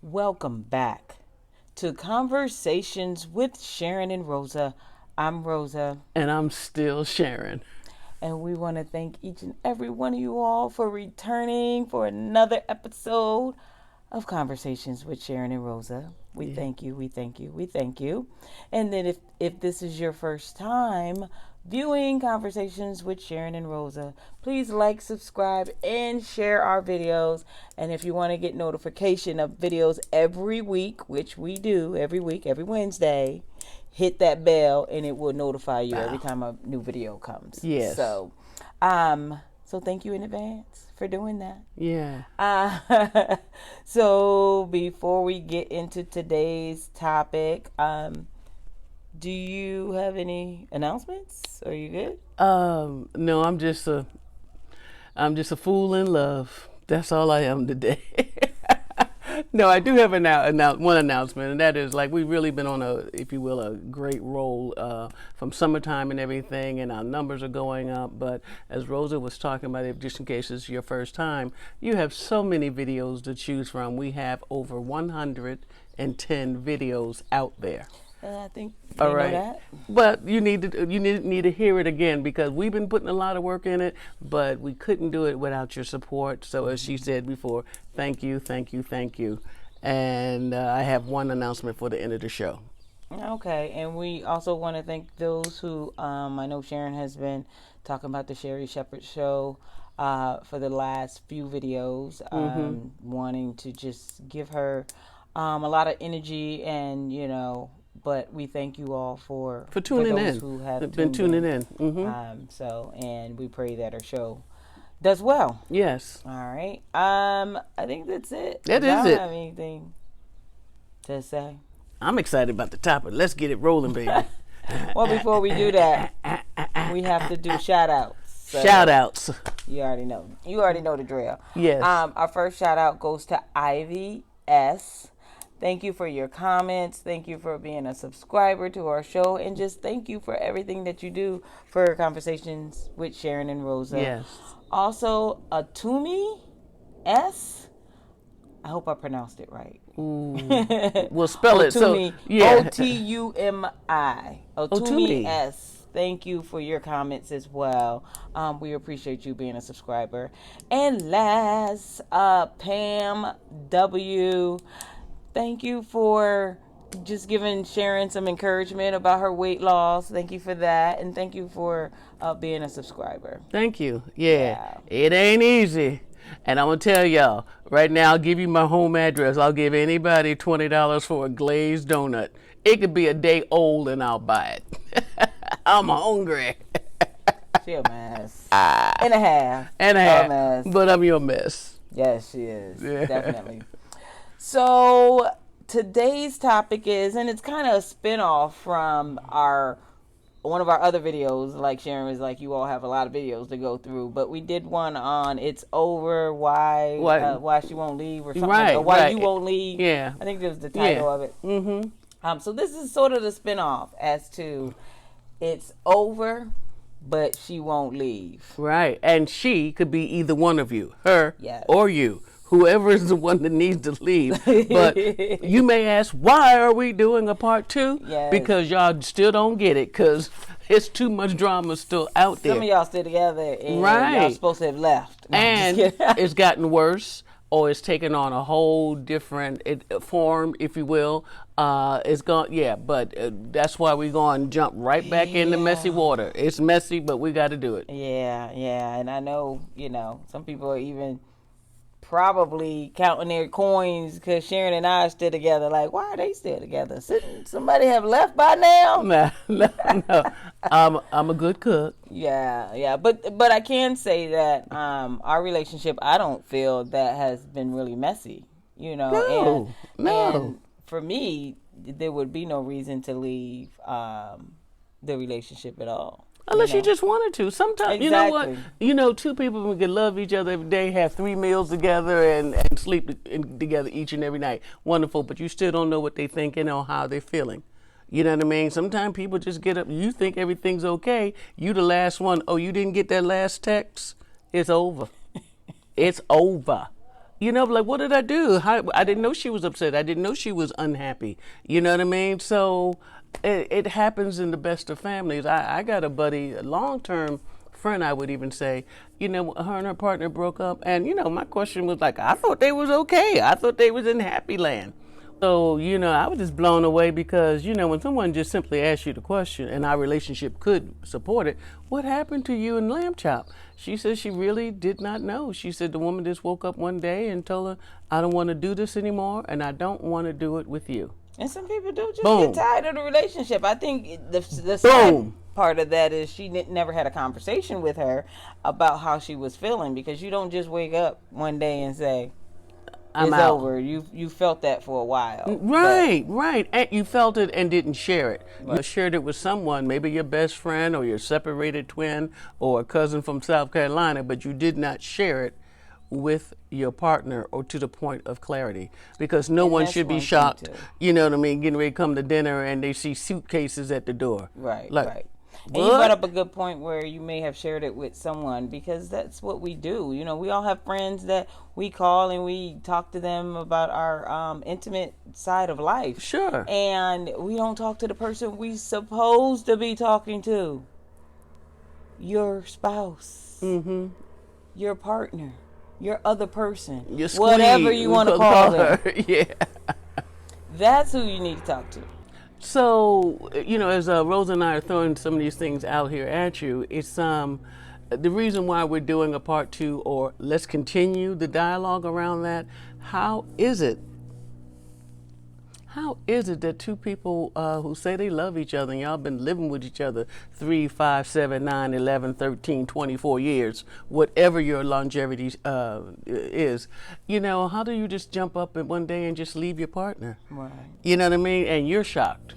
Welcome back to Conversations with Sharyn and Rosa. I'm Rosa, And I'm still Sharyn. and we want to thank each and every one of you all for returning for another episode of Conversations with Sharyn and Rosa. We thank you, we thank you, we thank you. And then if this is your first time viewing Conversations with Sharyn and Rosa, please like, subscribe, and share our videos. And if you want to get notification of videos every week, which we do every week, every Wednesday, hit that bell and it will notify you every time a new video comes. Yes. So thank you in advance for doing that. Yeah. So before we get into today's topic, do you have any announcements? Are you good? No, I'm just a fool in love. That's all I am today. No, I do have one announcement, and that is like we've really been on if you will, a great roll from summertime and everything, and our numbers are going up. But as Rosa was talking about, if just in case it's your first time, you have so many videos to choose from. We have over 110 videos out there. I think All you right, know that. but you need to hear it again because we've been putting a lot of work in it, but we couldn't do it without your support. So as she said before, thank you, thank you, thank you. And I have one announcement for the end of the show. Okay, and we also want to thank those who I know Sharyn has been talking about the Sherry Shepherd show for the last few videos, wanting to just give her a lot of energy and but we thank you all for tuning those in. who have Been tuned tuning in. And we pray that our show does well. Yes. All right. I think that's it. That I is don't it. have anything to say. I'm excited about the topic. Let's get it rolling, baby. Well, before we do that, we have to do shout outs. So Shout outs. You already know. You already know the drill. Yes. Our first shout out goes to Ivy S. Thank you for your comments. Thank you for being a subscriber to our show. And just thank you for everything that you do for Conversations with Sharyn and Rosa. Yes. Also, Atumi S. I hope I pronounced it right. We'll spell it. Otumi, So, yeah. Otumi. Otumi S. Thank you for your comments as well. We appreciate you being a subscriber. And last, Pam W. Thank you for just giving Sharyn some encouragement about her weight loss. Thank you for that. And thank you for being a subscriber. Thank you. Yeah. It ain't easy. And I'm going to tell y'all, right now, I'll give you my home address. I'll give anybody $20 for a glazed donut. It could be a day old and I'll buy it. I'm hungry. She a mess. And a half. And a A half. mess. But I'm your mess. Yes, she is. Yeah. Definitely. So today's topic is, and it's kind of a spinoff from one of our other videos. Like Sharyn was like, you all have a lot of videos to go through, but we did one on "It's Over," why she won't leave, or something, Right, or why right. you won't leave. Yeah. I think that was the title of it. Mm-hmm. So this is sort of the spinoff as to it's over, but she won't leave. Right. And she could be either one of you, her Yes. or you. Whoever is the one that needs to leave. But you may ask, why are we doing a part 2? Yes. Because y'all still don't get it, because it's too much drama still out there. Some of y'all still together, and Right. y'all supposed to have left. No, I'm And just kidding. it's gotten worse, or it's taken on a whole different form, if you will. It's gone, but that's why we're going to jump right back in the messy water. It's messy, but we got to do it. Yeah, and I know, some people are even probably counting their coins because Sharyn and I are still together. Like, why are they still together? Shouldn't somebody have left by now? No. I'm a good cook. Yeah, but I can say that our relationship, I don't feel that has been really messy. No. And for me, there would be no reason to leave the relationship at all. Unless you just wanted to. Sometimes, Exactly. you know what? Two people who can love each other every day, have 3 meals together, and sleep together each and every night. Wonderful. But you still don't know what they're thinking or how they're feeling. You know what I mean? Sometimes people just get up. You think everything's okay. You the last one. Oh, you didn't get that last text? It's over. It's over. You know, like, what did I do? I didn't know she was upset. I didn't know she was unhappy. You know what I mean? So it happens in the best of families. I got a buddy, a long term friend, I would even say, you know, her and her partner broke up. And, you know, my question was like, I thought they was okay. I thought they was in happy land. So, you know, I was just blown away because, you know, when someone just simply asks you the question and our relationship could support it, what happened to you and Lamb Chop? She said she really did not know. She said the woman just woke up one day and told her, I don't want to do this anymore and I don't want to do it with you. And some people do just Boom. get tired of the relationship. I think the sad Boom. part of that is she never had a conversation with her about how she was feeling, because you don't just wake up one day and say, I'm it's out. over. You felt that for a while. Right, right. And you felt it and didn't share it. You shared it with someone, maybe your best friend or your separated twin or a cousin from South Carolina, but you did not share it with your partner or to the point of clarity, because no And one that's should be one thing, shocked, too. you know what I mean, getting ready to come to dinner and they see suitcases at the door. Right, Like, right. And you what? brought up a good point where you may have shared it with someone, because that's what we do. You know, we all have friends that we call and we talk to them about our intimate side of life. Sure. And we don't talk to the person we supposed to be talking to. Your spouse. Mm-hmm. Your partner. Your other person. Your Whatever squeeze, you want to call them. Yeah. That's who you need to talk to. So, you know, as Rosa and I are throwing some of these things out here at you, it's the reason why we're doing a part 2, or let's continue the dialogue around that. How is it that two people who say they love each other and y'all been living with each other 3, 5, 7, 9, 11, 13, 24 years, whatever your longevity is, you know, how do you just jump up in one day and just leave your partner? Right. You know what I mean? And you're shocked.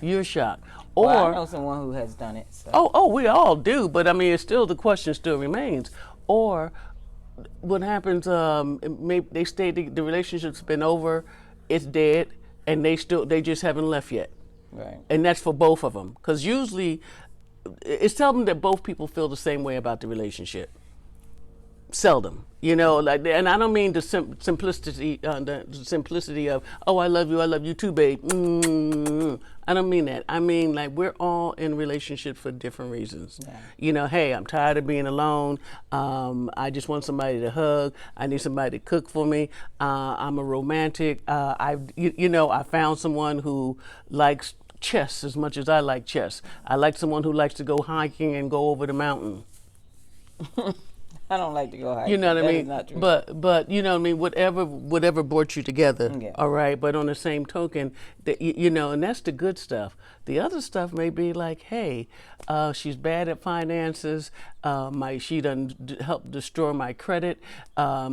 You're shocked. Or, Well, I know someone who has done it. So. oh, we all do, but I mean, it's still, the question still remains. Or what happens, maybe they stay, the relationship's been over, it's dead, and they just haven't left yet. Right. And that's for both of them. Because usually, it's seldom that both people feel the same way about the relationship. Seldom, you know, like, and I don't mean the simplicity of, oh, I love you too, babe. I don't mean that. I mean, like, we're all in relationships for different reasons. Yeah. You know, hey, I'm tired of being alone. I just want somebody to hug. I need somebody to cook for me. I'm a romantic. I found someone who likes chess as much as I like chess. I like someone who likes to go hiking and go over the mountain. I don't like to go hiking. You know what I That mean? is not true. But you know what I mean? Whatever brought you together. Yeah. All right. But on the same token, you know, and that's the good stuff. The other stuff may be like, hey, she's bad at finances. She done helped destroy my credit. I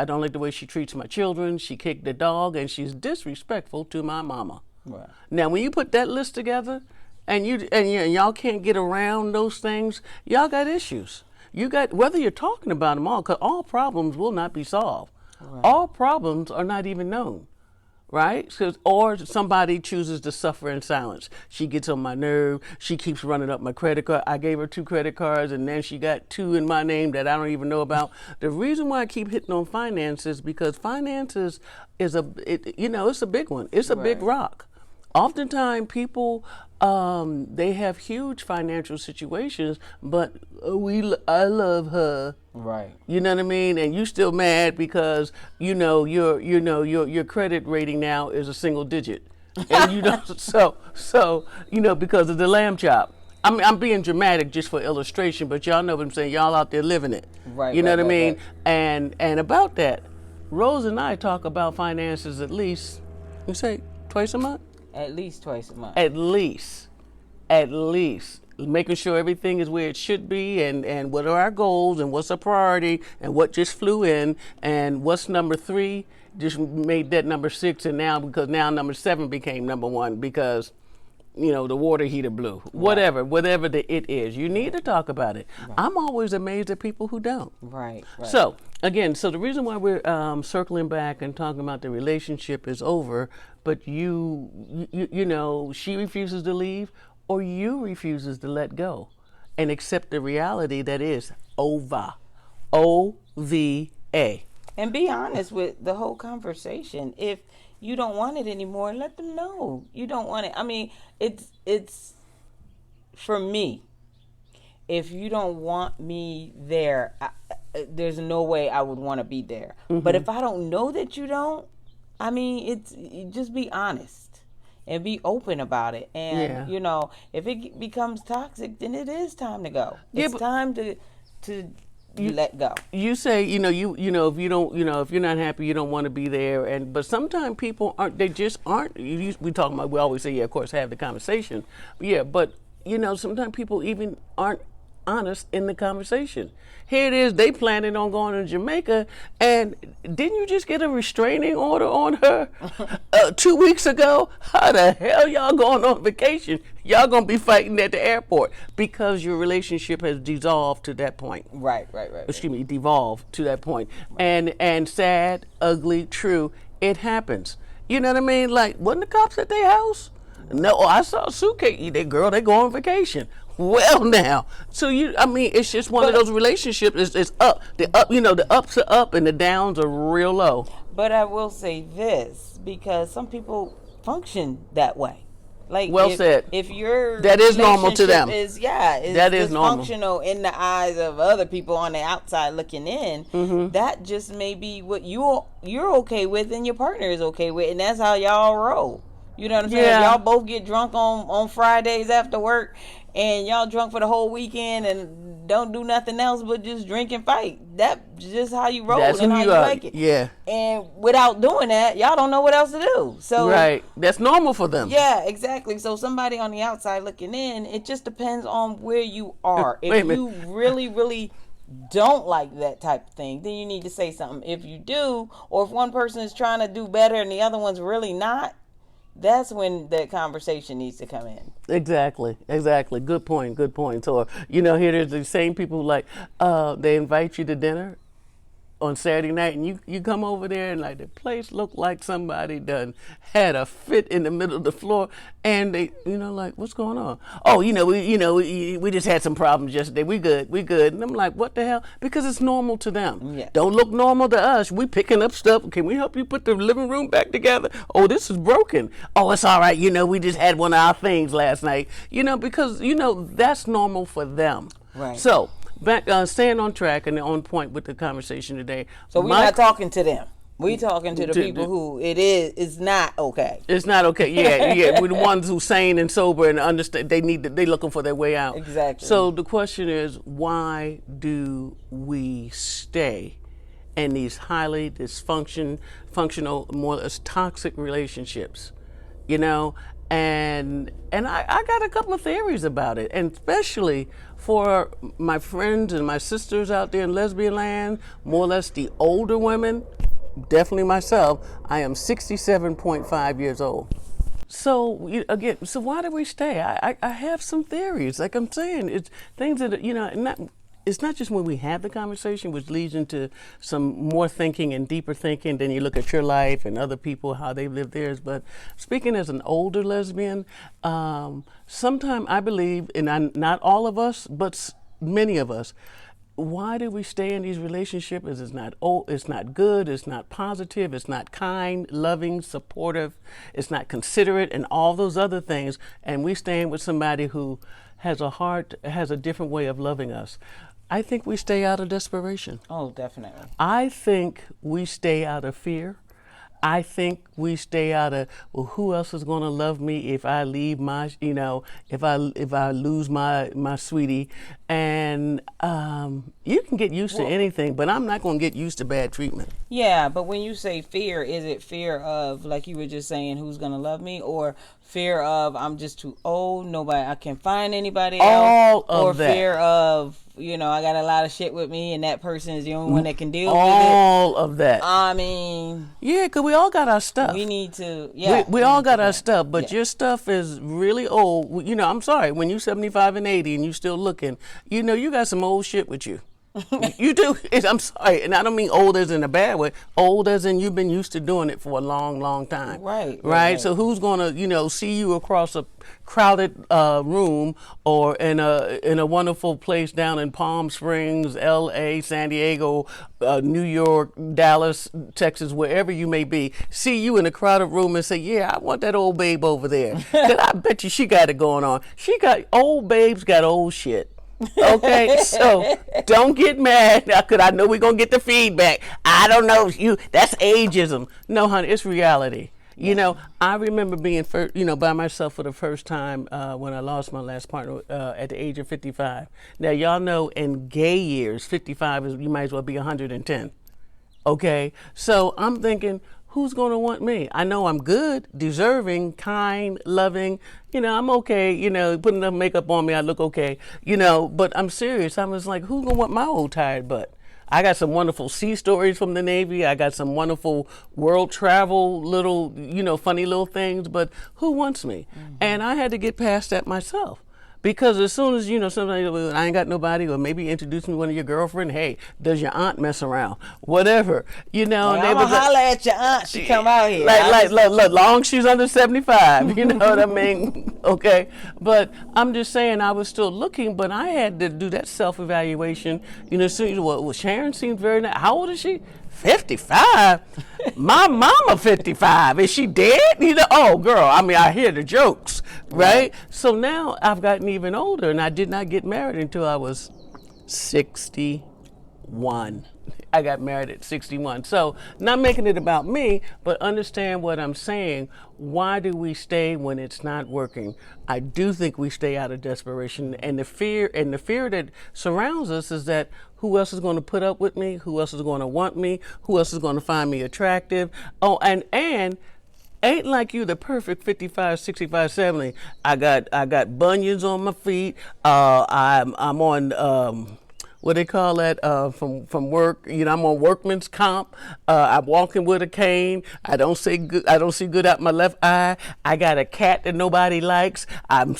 don't like the way she treats my children. She kicked the dog, and she's disrespectful to my mama. Right. Now, when you put that list together, and y'all can't get around those things, y'all got issues. You got, whether you're talking about them all, because all problems will not be solved. Right. All problems are not even known, right? Or somebody chooses to suffer in silence. She gets on my nerve. She keeps running up my credit card. I gave her 2 credit cards, and then she got 2 in my name that I don't even know about. The reason why I keep hitting on finances, because finances is it's a big one. It's a big rock. Oftentimes, people they have huge financial situations, but I love her. Right. You know what I mean? And you still mad because your credit rating now is a single digit, and so because of the lamb chop. I'm being dramatic just for illustration, but y'all know what I'm saying. Y'all out there living it. Right. You know what I mean? Right. And about that, Rose and I talk about finances at least, you say twice a month. At least twice a month. At least. Making sure everything is where it should be, and what are our goals, and what's a priority, and what just flew in, and what's number 3, just made that number 6, and now number 7 became number 1 because, the water heater blew. Right. Whatever it is. You need to talk about it. Right. I'm always amazed at people who don't. Right. So, again, the reason why we're circling back and talking about the relationship is over, but she refuses to leave, or you refuses to let go and accept the reality that is over. OVA. And be honest with the whole conversation. If you don't want it anymore, let them know you don't want it. I mean, it's for me. If you don't want me there, there's no way I would want to be there. But if I don't know that you don't, I mean, just be honest and be open about it. And you know, if it becomes toxic, then it is time to go. It's time to let go. You say, you know, if you don't, if you're not happy, you don't want to be there. But sometimes people aren't. They just aren't. We talk about. We always say, yeah, of course, have the conversation. But sometimes people even aren't honest in the conversation. Here it is, they planning on going to Jamaica, and didn't you just get a restraining order on her 2 weeks ago? How the hell y'all going on vacation? Y'all gonna be fighting at the airport because your relationship has dissolved to that point. Right. Excuse me, devolved to that point. Right. And sad, ugly, true, it happens. You know what I mean? Like, wasn't the cops at their house? No, I saw a suitcase. They go on vacation. Well, now, so it's just one of those relationships. It's up. The ups are up and the downs are real low. But I will say this, because some people function that way. Like, said. If your that is normal to them, is that is functional in the eyes of other people on the outside looking in. That just may be what you're okay with and your partner is okay with, and that's how y'all roll. You know what I'm saying? Yeah. Y'all both get drunk on Fridays after work, and y'all drunk for the whole weekend and don't do nothing else but just drink and fight. That's just how you roll. That's and how you like it. Yeah. And without doing that, y'all don't know what else to do. So right. That's normal for them. Yeah, exactly. So somebody on the outside looking in, it just depends on where you are. If you really, really don't like that type of thing, then you need to say something. If you do, or if one person is trying to do better and the other one's really not, that's when that conversation needs to come in. Exactly. Good point. Or, here there's the same people like, they invite you to dinner on Saturday night, and you come over there and like the place looked like somebody done had a fit in the middle of the floor, and they like, what's going on? Oh, we just had some problems yesterday. We good. And I'm like, what the hell? Because it's normal to them. Yeah. Don't look normal to us. We picking up stuff. Can we help you put the living room back together? Oh, this is broken. Oh, it's all right. We just had one of our things last night. Because that's normal for them. Right. So back, staying on track and on point with the conversation today. So we're not talking to them. We're talking to the people who it's not okay. It's not okay. Yeah. We're the ones who sane and sober and understand they looking for their way out. Exactly. So the question is, why do we stay in these highly functional, more or less toxic relationships? And I got a couple of theories about it, and especially for my friends and my sisters out there in lesbian land, more or less the older women, definitely myself. I am 67.5 years old. So so why do we stay? I have some theories. Like I'm saying, it's things that it's not just when we have the conversation, which leads into some more thinking and deeper thinking. Then you look at your life and other people, how they've lived theirs. But speaking as an older lesbian, sometimes I believe, and not all of us, but many of us, why do we stay in these relationships? It's not good, it's not positive, it's not kind, loving, supportive, it's not considerate, and all those other things. And we staying with somebody who has a different way of loving us. I think we stay out of desperation. Oh, definitely. I think we stay out of fear. I think we stay out of, well, who else is going to love me if I leave my, if I lose my sweetie. And you can get used to anything, but I'm not going to get used to bad treatment. Yeah, but when you say fear, is it fear of, like you were just saying, who's going to love me, or fear of I'm just too old, I can't find anybody else? All of or that. Fear of, I got a lot of shit with me and that person is the only one that can deal with it. All of that. I mean, yeah, because we all got our stuff. We need to, we all got our stuff, but your stuff is really old. I'm sorry, when you're 75 and 80 and you still looking, you got some old shit with you. You do. I'm sorry, and I don't mean old as in a bad way. Old as in you've been used to doing it for a long, long time. Right. So who's gonna, see you across a crowded room or in a wonderful place down in Palm Springs, L.A., San Diego, New York, Dallas, Texas, wherever you may be, see you in a crowded room and say, "Yeah, I want that old babe over there." 'Cause I bet you she got it going on. Old babes got old shit. Okay, so don't get mad because I know we're gonna get the feedback. I don't know you. That's ageism. No, honey, it's reality. I remember being by myself for the first time when I lost my last partner at the age of 55. Now, y'all know in gay years, 55 is you might as well be 110. Okay, so I'm thinking, who's going to want me? I know I'm good, deserving, kind, loving. I'm okay. Putting enough makeup on me, I look okay. But I'm serious. I was like, who's going to want my old tired butt? I got some wonderful sea stories from the Navy. I got some wonderful world travel little, funny little things. But who wants me? Mm-hmm. And I had to get past that myself. Because as soon as, somebody, I ain't got nobody, or maybe introduce me to one of your girlfriend, hey, does your aunt mess around? Whatever, I'm going to holler at your aunt. She come out here. Look, long she's under 75, you know what I mean? Okay. But I'm just saying I was still looking, but I had to do that self-evaluation. Sharyn seems very nice. How old is she? 55? My mama 55. Is she dead? Oh, girl, I hear the jokes, right? So now I've gotten even older, and I did not get married until I was 61. I got married at 61. So not making it about me, but understand what I'm saying. Why do we stay when it's not working? I do think we stay out of desperation, and the fear that surrounds us is that who else is going to put up with me? Who else is going to want me? Who else is going to find me attractive? Oh, and ain't like you the perfect 55, 65, 70. I got bunions on my feet. I'm on what they call that from work. I'm on workman's comp. I'm walking with a cane. I don't see good out my left eye. I got a cat that nobody likes. I'm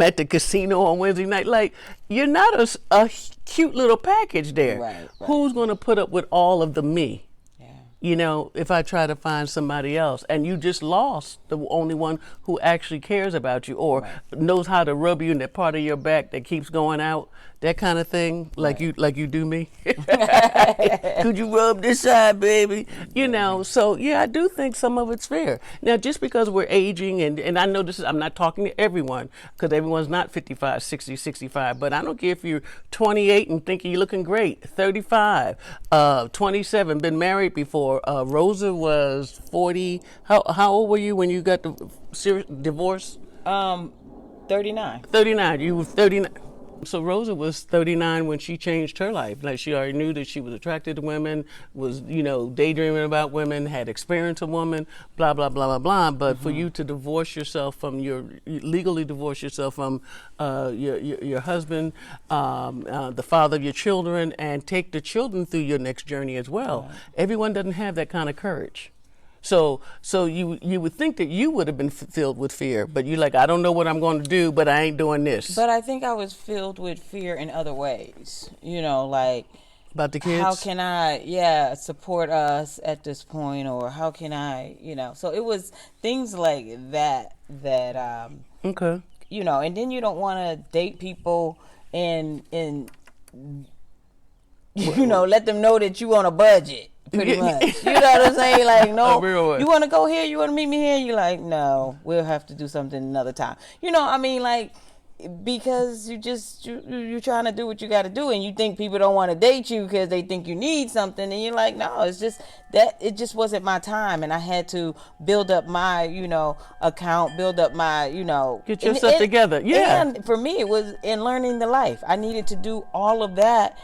at the casino on Wednesday night. Like, you're not a cute little package there. Right. Who's going to put up with all of the me? If I try to find somebody else, and you just lost the only one who actually cares about you or knows how to rub you in that part of your back that keeps going out, that kind of thing, like you do me. Could you rub this side, baby? So yeah, I do think some of it's fair. Now, just because we're aging, and I know I'm not talking to everyone, because everyone's not 55, 60, 65, but I don't care if you're 28 and think you're looking great, 35, 27, been married before. Rosa was 40. How old were you when you got the divorce? 39. 39. You were 39. So Rosa was 39 when she changed her life. Like, she already knew that she was attracted to women, was, daydreaming about women, had experience of women, blah, blah, blah, blah, blah. But for you to legally divorce yourself from your husband, the father of your children, and take the children through your next journey as well. Right. Everyone doesn't have that kind of courage. So you would think that you would have been filled with fear, but you're like, I don't know what I'm going to do, but I ain't doing this. But I think I was filled with fear in other ways, like about the kids. How can I, support us at this point, or how can I, So it was things like that. Okay. And then you don't want to date people and let them know that you on a budget. Pretty much. You know what I'm saying? Like, no, you want to go here? You want to meet me here? You're like, no, we'll have to do something another time. Because you're trying to do what you got to do, and you think people don't want to date you because they think you need something, and you're like, no, it's just that it just wasn't my time, and I had to build up my, account, build up my, get yourself together. Yeah. And for me, it was in learning the life. I needed to do all of that.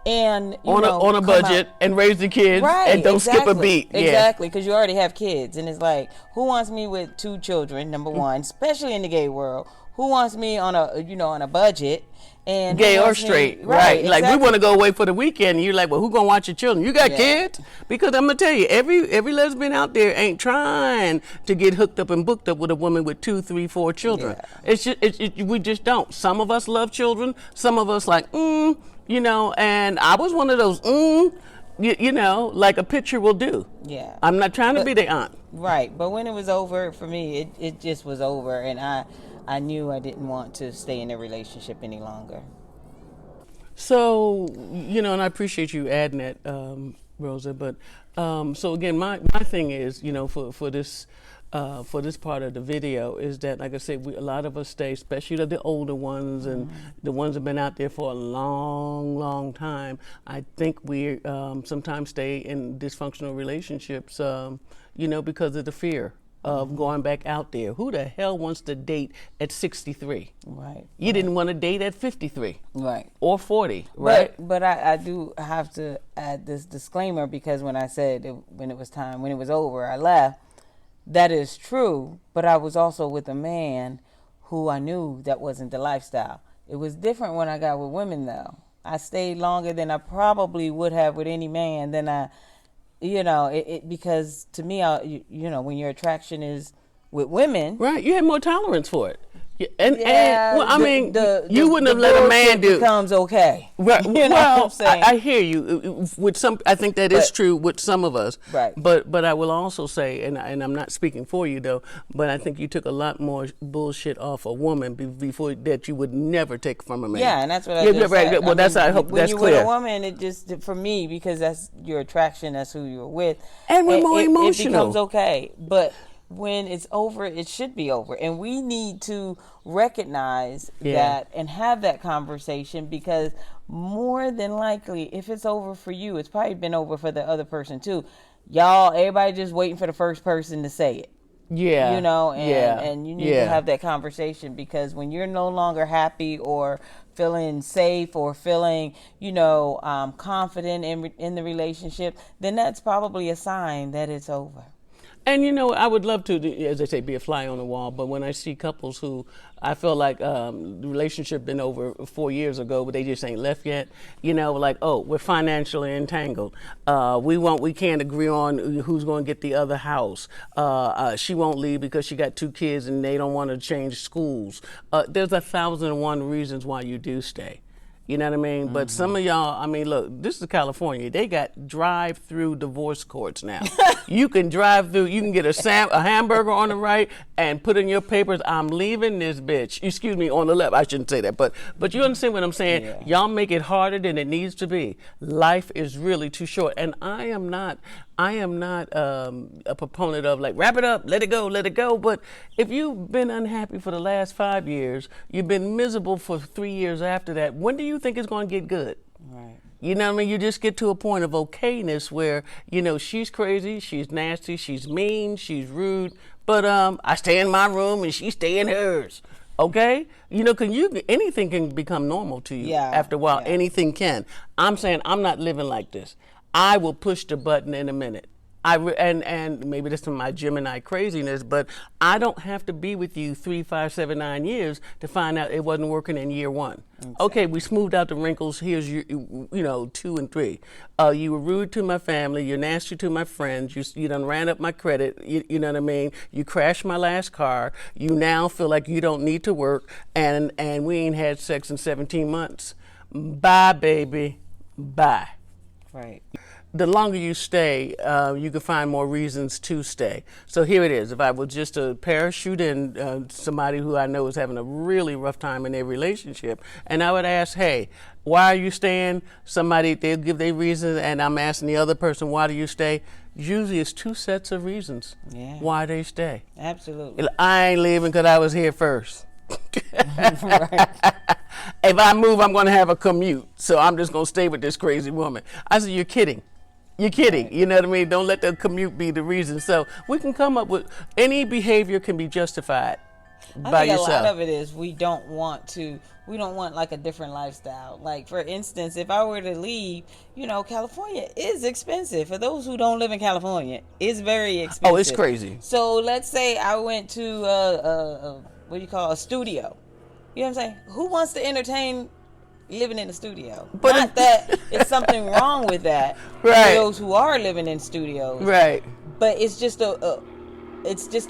And on a budget and raise the kids, right, and don't skip a beat. Exactly, because you already have kids, and it's like, who wants me with 2 children? Number one, especially in the gay world, who wants me on a on a budget, and Gay or straight, right? Exactly. Like we want to go away for the weekend, and you're like, well, who gonna watch your children? You got kids? Because I'm gonna tell you, every lesbian out there ain't trying to get hooked up and booked up with a woman with 2, 3, 4 children. It's just we just don't. Some of us love children. Some of us like and I was one of those like a picture will do. Yeah. I'm not trying to be their aunt. Right, but when it was over for me, it just was over, and I knew I didn't want to stay in a relationship any longer. So, and I appreciate you adding that, Rosa. But so again, my thing is, for this part of the video is that, like I said, a lot of us stay, especially the older ones and the ones that have been out there for a long, long time. I think we sometimes stay in dysfunctional relationships, because of the fear of going back out there. Who the hell wants to date at 63? Right. You didn't want to date at 53. Right. Or 40, right? But I do have to add this disclaimer, because when I said when it was over, I left. That is true, but I was also with a man who I knew that wasn't the lifestyle. It was different when I got with women, though. I stayed longer than I probably would have with any man. Than I, because to me, when your attraction is with women, right? You had more tolerance for it. And you wouldn't have the let a man do. Becomes okay. Right. What I'm saying? I hear you. With some, I think that is true with some of us. Right. But I will also say, and I'm not speaking for you though, but I think you took a lot more bullshit off a woman before that you would never take from a man. Yeah, and that's what I just said. Well, I hope when that's you're clear. With a woman, it just, for me, because that's your attraction, that's who you're with, and we're more emotional. It becomes okay, but when it's over, it should be over, and we need to recognize that and have that conversation, because more than likely, if it's over for you, it's probably been over for the other person too. Everybody just waiting for the first person to say it. Yeah. And you need to have that conversation, because when you're no longer happy or feeling safe or feeling, confident in the relationship, then that's probably a sign that it's over. And I would love to, as they say, be a fly on the wall. But when I see couples who I feel like the relationship been over 4 years ago, but they just ain't left yet, like, oh, we're financially entangled. We can't agree on who's going to get the other house. She won't leave because she got 2 kids and they don't want to change schools. There's 1,001 reasons why you do stay. You know what I mean? Mm-hmm. But some of y'all, look, this is California. They got drive-through divorce courts now. You can drive through, you can get a hamburger on the right and put in your papers, I'm leaving this bitch. Excuse me, on the left. I shouldn't say that. But you understand what I'm saying? Yeah. Y'all make it harder than it needs to be. Life is really too short. And I am not a proponent of, like, wrap it up, let it go. But if you've been unhappy for the last 5 years, you've been miserable for 3 years after that, when do you think it's going to get good? Right. You know what I mean? You just get to a point of okayness where, she's crazy, she's nasty, she's mean, she's rude, but I stay in my room and she stay in hers. Okay? Anything can become normal to you after a while. Yeah. Anything can. I'm saying I'm not living like this. I will push the button in a minute. And maybe this is my Gemini craziness, but I don't have to be with you 3, 5, 7, 9 years to find out it wasn't working in year 1. Exactly. Okay, we smoothed out the wrinkles. Here's your, 2 and 3. You were rude to my family. You're nasty to my friends. You done ran up my credit. You know what I mean? You crashed my last car. You now feel like you don't need to work, and we ain't had sex in 17 months. Bye, baby. Bye. Right. The longer you stay, you can find more reasons to stay. So here it is. If I was just to parachute in somebody who I know is having a really rough time in their relationship, and I would ask, hey, why are you staying? They'll give their reasons, and I'm asking the other person, why do you stay? Usually it's 2 sets of reasons why they stay. Absolutely. I ain't leaving because I was here first. Right. If I move, I'm going to have a commute, so I'm just going to stay with this crazy woman. I said, you're kidding. You're kidding. Right. You know what I mean? Don't let the commute be the reason. So we can come up with any behavior can be justified by yourself. A lot of it is we don't want like a different lifestyle. Like, for instance, if I were to leave, California is expensive. For those who don't live in California, it's very expensive. Oh, it's crazy. So let's say I went to a studio. You know what I'm saying? Who wants to entertain living in the studio? But Not that it's something wrong with that for right, those who are living in studios, right. but it's just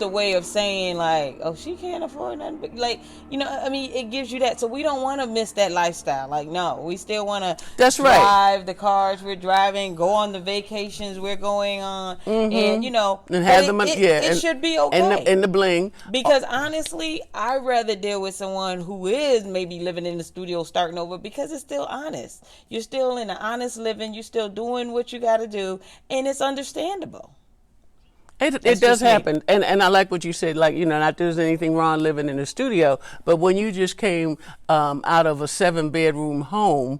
a way of saying like, oh, she can't afford nothing. But like, you know, I mean, it gives you that. So we don't want to miss that lifestyle. Like, no, we still want to That's right. drive the cars we're driving, go on the vacations we're going on, and you know, And have but the money, it should be okay. And the bling. Because honestly, I'd rather deal with someone who is maybe living in the studio starting over, because it's still honest. You're still in an honest living. You're still doing what you got to do, and it's understandable. It does happen, and I like what you said. Like, you know, not there's anything wrong living in the studio, but when you just came out of a 7-bedroom home,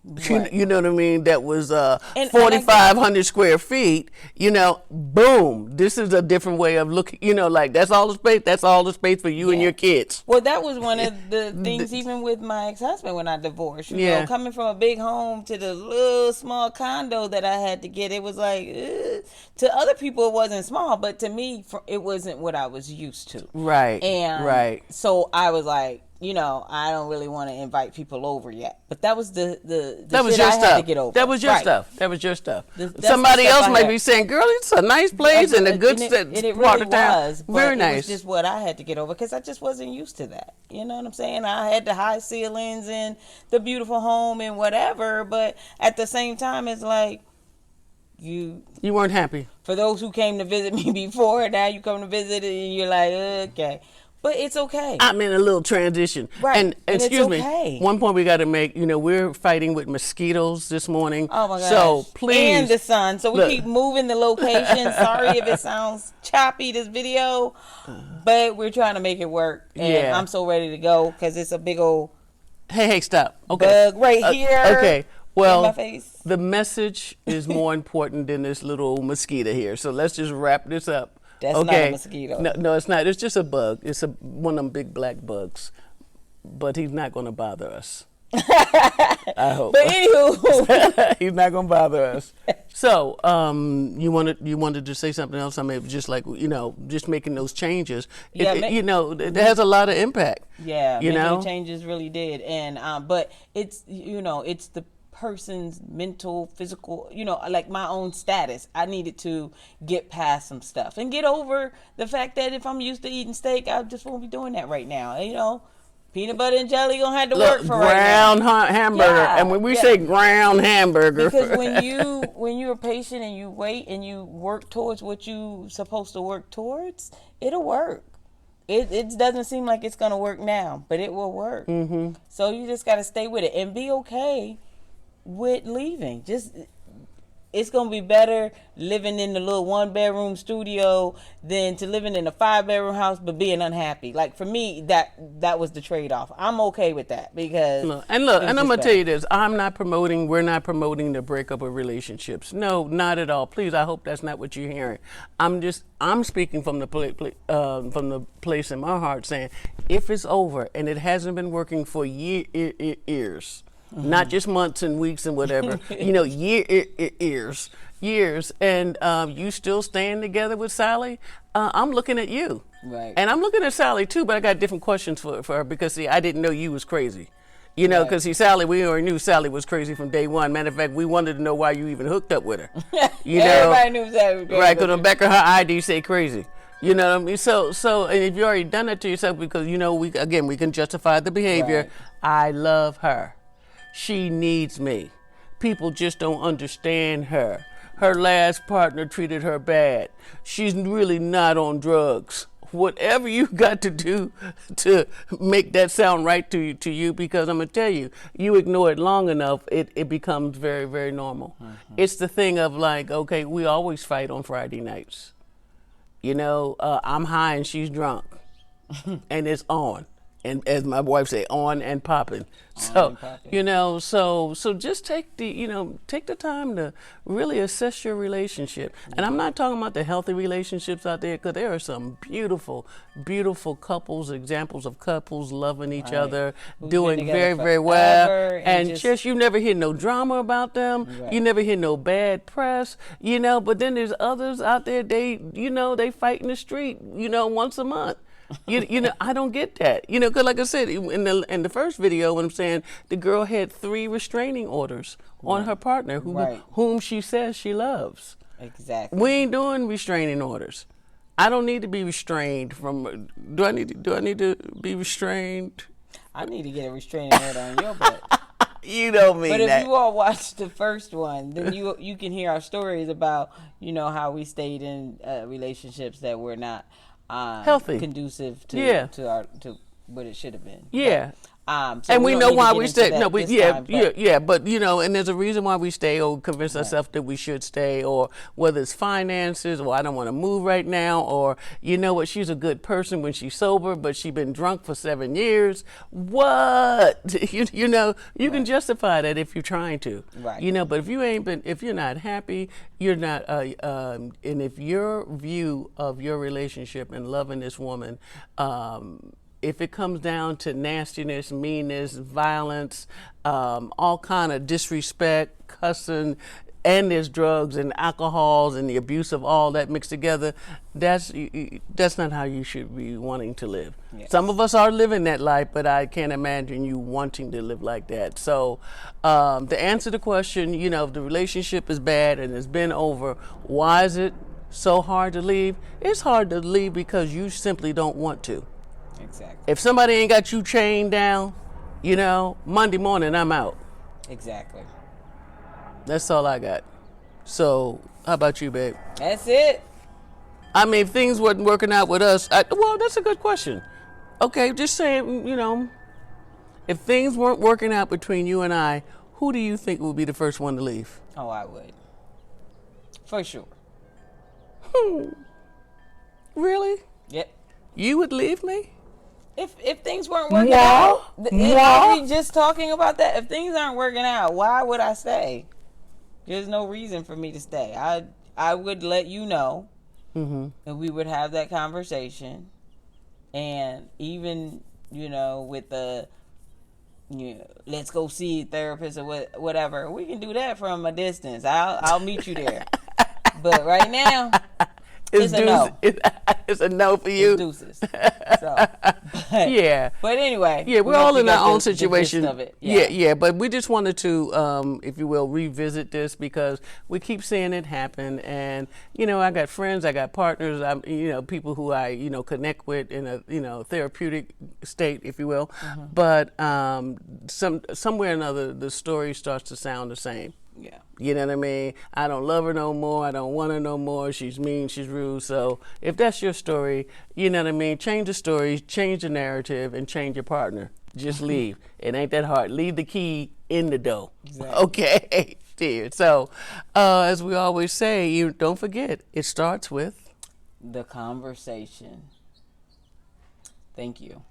Right. you know what I mean, that was And 4,500 square feet. You know, boom, this is a different way of looking. You know, like that's all the space. That's all the space for you and your kids. Well, that was one of the things, even with my ex-husband when I divorced. You know, coming from a big home to the little small condo that I had to get, it was like, to other people it wasn't small, but to me, it wasn't what I was used to. Right. And right. so I was like, you know, I don't really want to invite people over yet. But that was the that was shit your I stuff. had to get over. That was your Right. stuff. That was your stuff. That's Somebody the stuff else I might had. be saying, "Girl, it's a nice place and a good it part really of town." was, but Very it nice. was just what I had to get over, because I just wasn't used to that. You know what I'm saying? I had the high ceilings and the beautiful home and whatever, but at the same time, it's like you weren't happy. For those who came to visit me before, now you come to visit and you're like, okay. But it's okay. I'm in a little transition. Right. And excuse it's okay. me, one point we got to make, you know, we're fighting with mosquitoes this morning. Oh my gosh. So please. And the sun. So we Look. keep moving the location. Sorry if it sounds choppy, this video, but we're trying to make it work. And Yeah. I'm so ready to go, because it's a big old Hey, stop. Okay. bug right here. Okay. In Well, my face. the message is more important than this little mosquito here. So let's just wrap this up. That's not a mosquito. No, it's not. It's just a bug. It's one of them big black bugs. But he's not going to bother us. I hope. But anywho, he's not going to bother us. So, you wanted to say something else? I mean, just like, you know, just making those changes. You know, it has a lot of impact. yeah, you know, the changes really did, and but it's, you know, it's the person's mental, physical, you know, like my own status. I needed to get past some stuff and get over the fact that if I'm used to eating steak, I just won't be doing that right now. You know, peanut butter and jelly gonna have to work for right now. Ground hamburger, Yeah, and when we say ground hamburger, because when you're patient and you wait and you work towards what you supposed to work towards, it'll work. It doesn't seem like it's gonna work now, but it will work. Mm-hmm. So you just gotta stay with it and be okay with leaving. It's gonna be better living in the little 1-bedroom studio than to living in a 5-bedroom house but being unhappy. Like, for me, that was the trade-off. I'm okay with that, because and I'm gonna tell you this: we're not promoting the breakup of relationships. No, not at all. Please, I hope that's not what you're hearing. I'm speaking from the place in my heart, saying, if it's over and it hasn't been working for years. Mm-hmm. Not just months and weeks and whatever, you know, years, and you still staying together with Sally, I'm looking at you. Right. And I'm looking at Sally too, but I got different questions for her, because, see, I didn't know you was crazy. You know, because, see, Sally, we already knew Sally was crazy from day one. Matter of fact, we wanted to know why you even hooked up with her. You know? Everybody knew Sally was crazy. Right, because on the back of her ID say crazy. You know what I mean? So, and if you already done that to yourself, because, you know, we can justify the behavior. Right. I love her. She needs me. People just don't understand her. Her last partner treated her bad. She's really not on drugs. Whatever you got to do to make that sound right to you, because I'm going to tell you, you ignore it long enough, it becomes very, very normal. Mm-hmm. It's the thing of like, okay, we always fight on Friday nights. You know, I'm high and she's drunk. And it's on. And as my wife say, on and popping. So, you know, so just take the time to really assess your relationship. And I'm not talking about the healthy relationships out there, because there are some beautiful, beautiful couples, examples of couples loving each other, doing very, very well. And just you never hear no drama about them. Right. You never hear no bad press, you know, but then there's others out there, they fight in the street, you know, once a month. You know, I don't get that. You know, because like I said in the first video, when I'm saying the girl had 3 restraining orders on her partner, whom she says she loves. Exactly. We ain't doing restraining orders. I don't need to be restrained from. Do I need to be restrained? I need to get a restraining order on your butt. You don't mean But if that. you all watched the first one, then you can hear our stories about, you know, how we stayed in relationships that were not Healthy, conducive to what it should have been. Yeah. So and we know why we stay. No, But you know, and there's a reason why we stay, or convince ourselves that we should stay, or whether it's finances, or I don't want to move right now, or you know what, she's a good person when she's sober, but she's been drunk for 7 years. What you know, you can justify that if you're trying to, you know. But if you're not happy, you're not. And if your view of your relationship and loving this woman, if it comes down to nastiness, meanness, violence, all kind of disrespect, cussing, and there's drugs and alcohols and the abuse of all that mixed together, that's not how you should be wanting to live. Yes. Some of us are living that life, but I can't imagine you wanting to live like that. So to answer the question, you know, if the relationship is bad and it's been over, why is it so hard to leave? It's hard to leave because you simply don't want to. Exactly. If somebody ain't got you chained down, you know, Monday morning I'm out. Exactly. That's all I got. So, how about you, babe? That's it. I mean, if things weren't working out with us, well, that's a good question. Okay, just saying, you know, if things weren't working out between you and I, who do you think would be the first one to leave? Oh, I would. For sure. Really? Yep. You would leave me? If things weren't working out, are we just talking about that? If things aren't working out, why would I stay? There's no reason for me to stay. I would let you know, and we would have that conversation, and even, you know, with the, you know, let's go see a therapist or whatever, we can do that from a distance. I'll meet you there. But right now, it's a no. It's a no for you. It's deuces. So, yeah. But anyway. Yeah, we're all in our own situation. Of it. Yeah. But we just wanted to, if you will, revisit this because we keep seeing it happen. And, you know, I got friends, I got partners, you know, people who I, you know, connect with in a, you know, therapeutic state, if you will. But somewhere or another, the story starts to sound the same. Yeah. You know what I mean? I don't love her no more. I don't want her no more. She's mean. She's rude. So if that's your story, you know what I mean? Change the story, change the narrative, and change your partner. Just leave. It ain't that hard. Leave the key in the door. Exactly. Okay, dear. So as we always say, you don't forget, it starts with the conversation. Thank you.